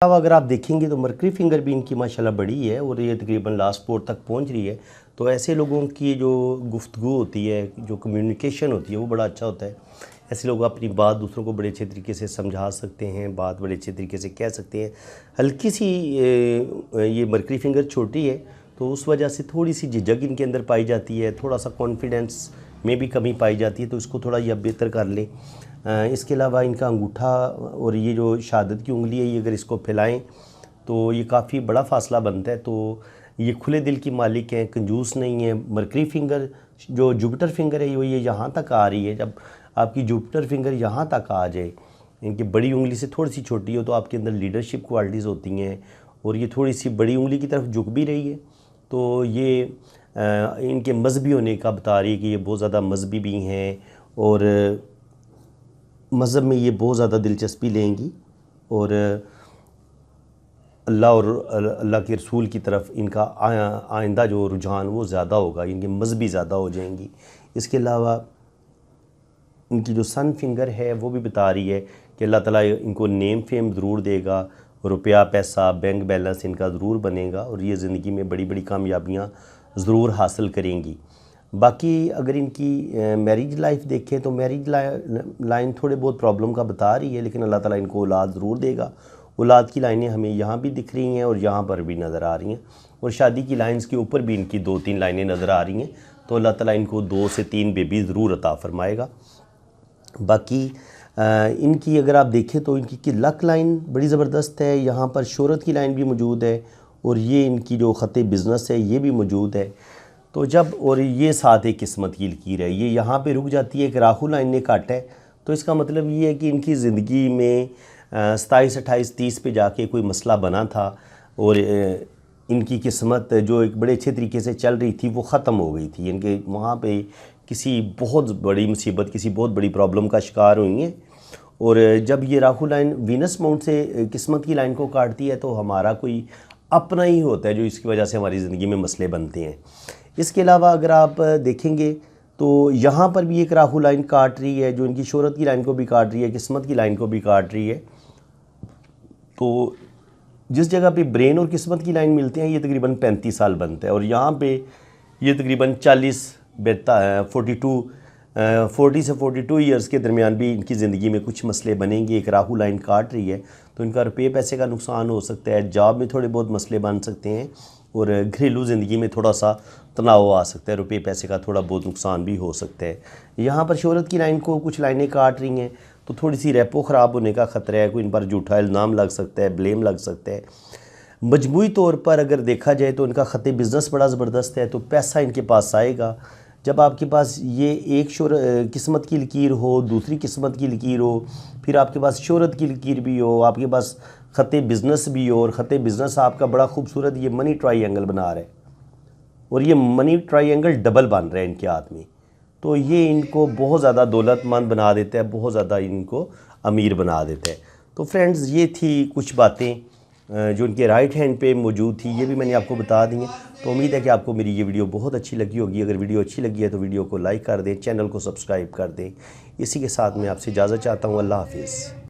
अब अगर आप देखेंगे तो मरकरी फिंगर भी इनकी माशाल्लाह बड़ी है और ये तकरीबन लास्ट 4 तक पहुंच रही है। तो ऐसे लोगों की जो गुफ्तगू होती है, जो कम्युनिकेशन होती है, वो बड़ा अच्छा होता है। ऐसे लोग अपनी बात दूसरों को बड़े अच्छे तरीके से समझा सकते हैं, बात बड़े अच्छे तरीके से कह सकते हैं। हल्की सी ये मरकरी फिंगर छोटी है तो उस वजह से थोड़ी सी झिझक इनके अंदर पाई जाती है, थोड़ा सा कॉन्फिडेंस में भी कमी पाई जाती है, तो इसको थोड़ा यह बेहतर कर लें। इसके अलावा इनका अंगूठा और ये जो शहादत की उंगली है, ये अगर इसको फैलाएं तो ये काफ़ी बड़ा फ़ासला बनता है। तो ये खुले दिल की मालिक हैं, कंजूस नहीं है। मरकरी फिंगर जो जुपिटर फिंगर है वो ये यहाँ तक आ रही है। जब आपकी जुपिटर फिंगर यहाँ तक आ जाए, इनकी बड़ी उंगली से थोड़ी सी छोटी हो, तो आपके अंदर लीडरशिप क्वालिटीज़ होती हैं और ये थोड़ी सी बड़ी उंगली की तरफ झुक भी रही है। तो ये इनके मजहबी होने का बता रही है कि ये बहुत ज़्यादा मजहबी भी हैं और मज़हब में ये बहुत ज़्यादा दिलचस्पी लेंगी और अल्लाह और अल्लाह के रसूल की तरफ इनका आइंदा जो रुझान वो ज़्यादा होगा, इनकी मजहबी ज़्यादा हो जाएंगी। इसके अलावा इनकी जो सन फिंगर है वो भी बता रही है कि अल्लाह ताला इनको नेम फेम ज़रूर देगा, रुपया पैसा बैंक बैलेंस इनका ज़रूर बनेगा और ये ज़िंदगी में बड़ी बड़ी कामयाबियाँ ज़रूर हासिल करेंगी। बाकी अगर इनकी मैरिज लाइफ देखें तो मैरिज लाइन थोड़े बहुत प्रॉब्लम का बता रही है, लेकिन अल्लाह ताला इनको औलाद ज़रूर देगा। औलाद की लाइनें हमें यहाँ भी दिख रही हैं और यहाँ पर भी नज़र आ रही हैं और शादी की लाइन्स के ऊपर भी इनकी 2-3 लाइनें नज़र आ रही हैं। तो अल्लाह ताला इनको 2 से 3 बेबी ज़रूर अता फरमाएगा। बाकी इनकी अगर आप देखें तो इनकी लक लाइन बड़ी ज़बरदस्त है, यहाँ पर शोहरत की लाइन भी मौजूद है और ये इनकी जो ख़त बिज़नेस है ये भी मौजूद है। तो जब और ये साथ एक किस्मत की लकीर है, ये यहाँ पे रुक जाती है कि राहु लाइन ने काटा है, तो इसका मतलब ये है कि इनकी ज़िंदगी में 27, 28, 30 पे जाके कोई मसला बना था और इनकी किस्मत जो एक बड़े अच्छे तरीके से चल रही थी वो ख़त्म हो गई थी। इनके वहाँ पे किसी बहुत बड़ी मुसीबत, किसी बहुत बड़ी प्रॉब्लम का शिकार हुई हैं और जब ये राहु लाइन वीनस माउंट से किस्मत की लाइन को काटती है तो हमारा कोई अपना ही होता है जो इसकी वजह से हमारी ज़िंदगी में मसले बनते हैं। इसके अलावा अगर आप देखेंगे तो यहाँ पर भी एक राहु लाइन काट रही है जो इनकी शोहरत की लाइन को भी काट रही है, किस्मत की लाइन को भी काट रही है। तो जिस जगह पे ब्रेन और किस्मत की लाइन मिलते हैं ये तकरीबन 35 साल बनता है और यहाँ पे ये तकरीबन 40 से 42 ईयर्स के दरमियान भी इनकी ज़िंदगी में कुछ मसले बनेंगे। एक राहु लाइन काट रही है तो इनका रुपये पैसे का नुकसान हो सकता है, जॉब में थोड़े बहुत मसले बन सकते हैं और घरेलू ज़िंदगी में थोड़ा सा तनाव आ सकता है, रुपये पैसे का थोड़ा बहुत नुकसान भी हो सकता है। यहाँ पर शोहरत की लाइन को कुछ लाइनें काट रही हैं तो थोड़ी सी रेपो ख़राब होने का ख़तरा है, कोई इन पर झूठा इल्ज़ाम लग सकता है, ब्लेम लग सकता है। मजमूई तौर पर अगर देखा जाए तो इनका ख़त बिज़नेस बड़ा ज़बरदस्त है, तो पैसा इनके पास आएगा। जब आपके पास ये एक किस्मत की लकीर हो, दूसरी किस्मत की लकीर हो, फिर आपके पास शोहरत की लकीर भी हो, आपके पास ख़त बिज़नेस भी हो और ख़त बिज़नेस आपका बड़ा खूबसूरत ये मनी ट्रायंगल बना रहा है और ये मनी ट्रायंगल डबल बन रहा है इनके हाथ में, तो ये इनको बहुत ज़्यादा दौलतमंद बना देता है, बहुत ज़्यादा इनको अमीर बना देता है। तो फ्रेंड्स ये थी कुछ बातें जो इनके राइट हैंड पे मौजूद थी, ये भी मैंने आपको बता दी हैं। तो उम्मीद है कि आपको मेरी ये वीडियो बहुत अच्छी लगी होगी। अगर वीडियो अच्छी लगी है तो वीडियो को लाइक कर दें, चैनल को सब्सक्राइब कर दें। इसी के साथ मैं आपसे इजाज़त चाहता हूँ। अल्लाह हाफिज़।